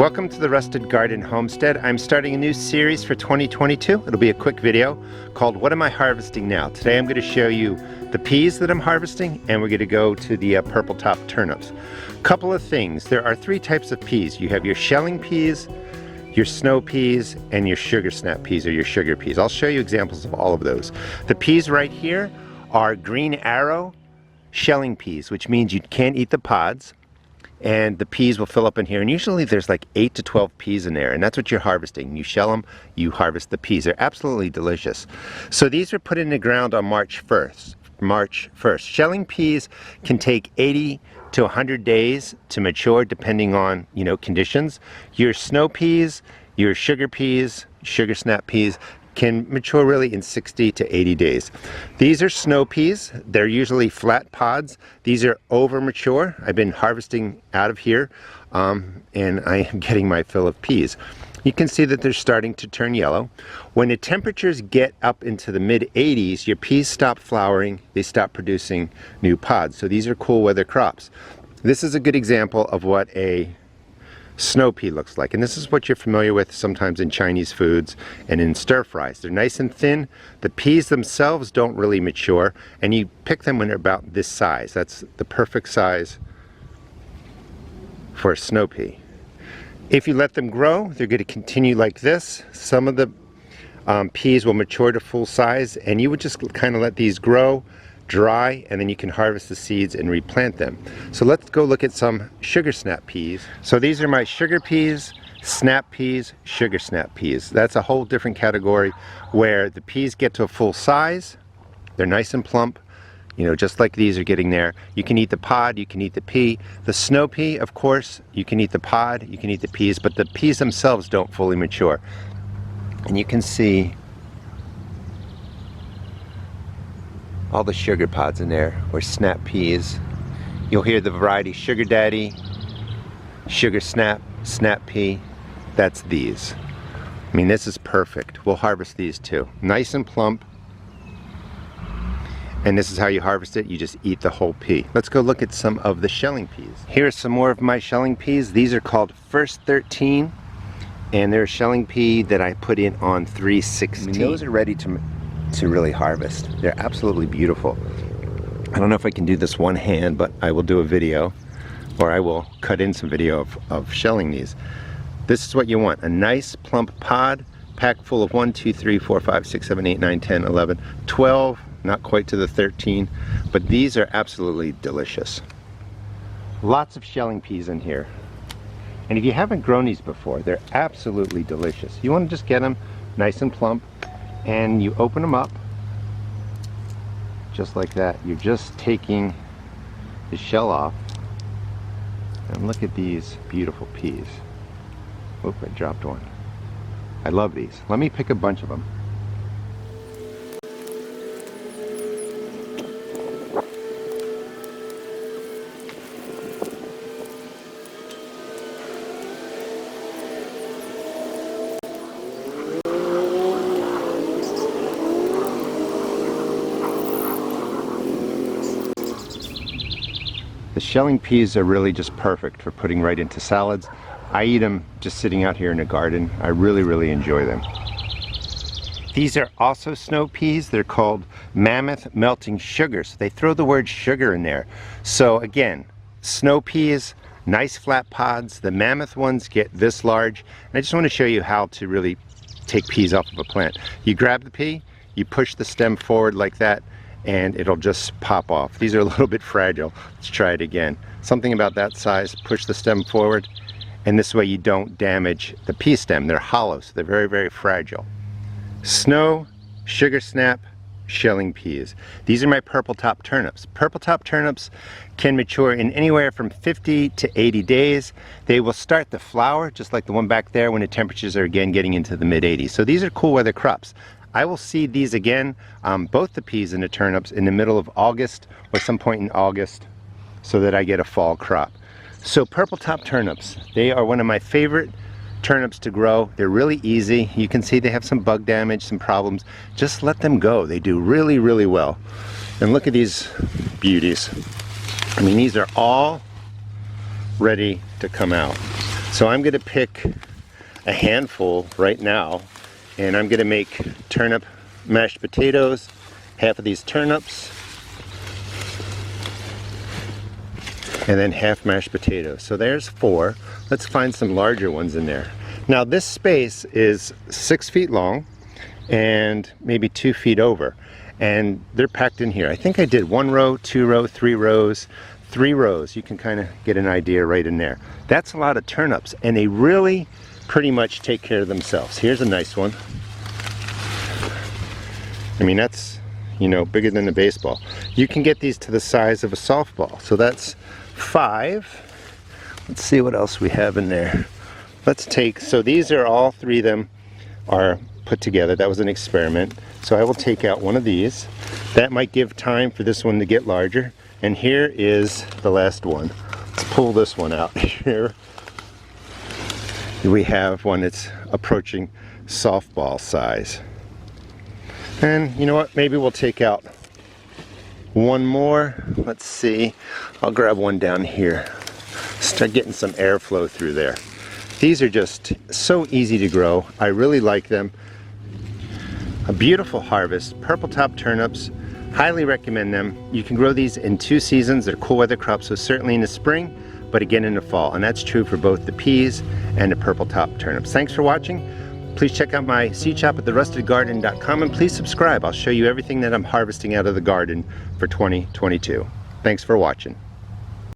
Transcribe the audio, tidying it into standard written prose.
Welcome to the Rusted Garden Homestead. I'm starting a new series for 2022. It'll be a quick video called What Am I Harvesting Now? Today I'm going to show you the peas that I'm harvesting, and we're going to go to the purple top turnips. Couple of things. There are three types of peas. You have your shelling peas, your snow peas, and your sugar snap peas or your sugar peas. I'll show you examples of all of those. The peas right here are green arrow shelling peas, which means you can't eat the pods. And the peas will fill up in here, and usually there's like 8 to 12 peas in there, and that's what you're harvesting. You shell them, you harvest the peas. They're absolutely delicious. So these are put in the ground on March 1st. Shelling peas can take 80 to 100 days to mature depending on, conditions. Your snow peas, your sugar peas, sugar snap peas can mature really in 60 to 80 days. These are snow peas. They're usually flat pods. These are over mature. I've been harvesting out of here and I am getting my fill of peas. You can see that they're starting to turn yellow. When the temperatures get up into the mid 80s, your peas stop flowering, they stop producing new pods. So these are cool weather crops. This is a good example of what a snow pea looks like, and this is what you're familiar with sometimes in Chinese foods and in stir fries. They're nice and thin. The peas themselves don't really mature, and you pick them when they're about this size. That's the perfect size for a snow pea. If you let them grow, they're going to continue like this. Some of the peas will mature to full size, and you would just kind of let these grow, dry, and then you can harvest the seeds and replant them. So let's go look at some sugar snap peas. So these are my sugar peas, snap peas, sugar snap peas. That's a whole different category where the peas get to a full size. They're nice and plump, just like these are getting there. You can eat the pod, you can eat the pea. The snow pea, of course, you can eat the pod, you can eat the peas, but the peas themselves don't fully mature. And you can see all the sugar pods in there, or snap peas. You'll hear the variety sugar daddy, sugar snap, snap pea. That's these. I mean, this is perfect. We'll harvest these too. Nice and plump. And this is how you harvest it. You just eat the whole pea. Let's go look at some of the shelling peas. Here's some more of my shelling peas. These are called First 13, and they're a shelling pea that I put in on 316. I mean, those are ready to really harvest. They're absolutely beautiful. I don't know if I can do this one hand, but I will do a video, or I will cut in some video of shelling these. This is what you want, a nice plump pod packed full of 1, 2, 3, 4, 5, 6, 7, 8, 9, 10, 11, 12, not quite to the 13, but these are absolutely delicious. Lots of shelling peas in here. And if you haven't grown these before, they're absolutely delicious. You want to just get them nice and plump, and you open them up just like that. You're just taking the shell off, and look at these beautiful peas. Oop, I dropped one. I love these. Let me pick a bunch of them. The shelling peas are really just perfect for putting right into salads. I eat them just sitting out here in the garden. I really enjoy them. These are also snow peas. They're called Mammoth Melting Sugar. So they throw the word sugar in there. So again, snow peas, nice flat pods. The mammoth ones get this large. And I just want to show you how to really take peas off of a plant. You grab the pea, you push the stem forward like that, and it'll just pop off. These are a little bit fragile. Let's try it again. Something about that size. Push the stem forward, and this way you don't damage the pea stem. They're hollow, so they're very fragile. Snow, sugar snap, shelling peas. These are my purple top turnips. Purple top turnips can mature in anywhere from 50 to 80 days. They will start to flower, just like the one back there, when the temperatures are again getting into the mid 80s. So these are cool weather crops. I will seed these again, both the peas and the turnips, in the middle of August or some point in August, so that I get a fall crop. So purple top turnips, they are one of my favorite turnips to grow. They're really easy. You can see they have some bug damage, some problems. Just let them go. They do really well. And look at these beauties. I mean, these are all ready to come out. So I'm going to pick a handful right now, and I'm going to make turnip mashed potatoes, half of these turnips, and then half mashed potatoes. So there's 4. Let's find some larger ones in there. Now this space is 6 feet long and maybe 2 feet over, and they're packed in here. I think I did 1 row, 2 row, 3 rows, 3 rows. You can kind of get an idea right in there. That's a lot of turnips, and they really pretty much take care of themselves. Here's a nice one. I mean, that's, you know, bigger than a baseball. You can get these to the size of a softball. So that's 5. Let's see what else we have in there. Let's take, so these are all 3 of them are put together. That was an experiment. So I will take out one of these. That might give time for this one to get larger. And here is the last one. Let's pull this one out here. We have one that's approaching softball size. And you know what? Maybe we'll take out one more. Let's see. I'll grab one down here. Start getting some airflow through there. These are just so easy to grow. I really like them. A beautiful harvest. Purple top turnips. Highly recommend them. You can grow these in 2 seasons. They're cool weather crops, so certainly in the spring, but again in the fall. And that's true for both the peas and the purple top turnips. Thanks for watching. Please check out my seed shop at therustedgarden.com, and please subscribe. I'll show you everything that I'm harvesting out of the garden for 2022. Thanks for watching.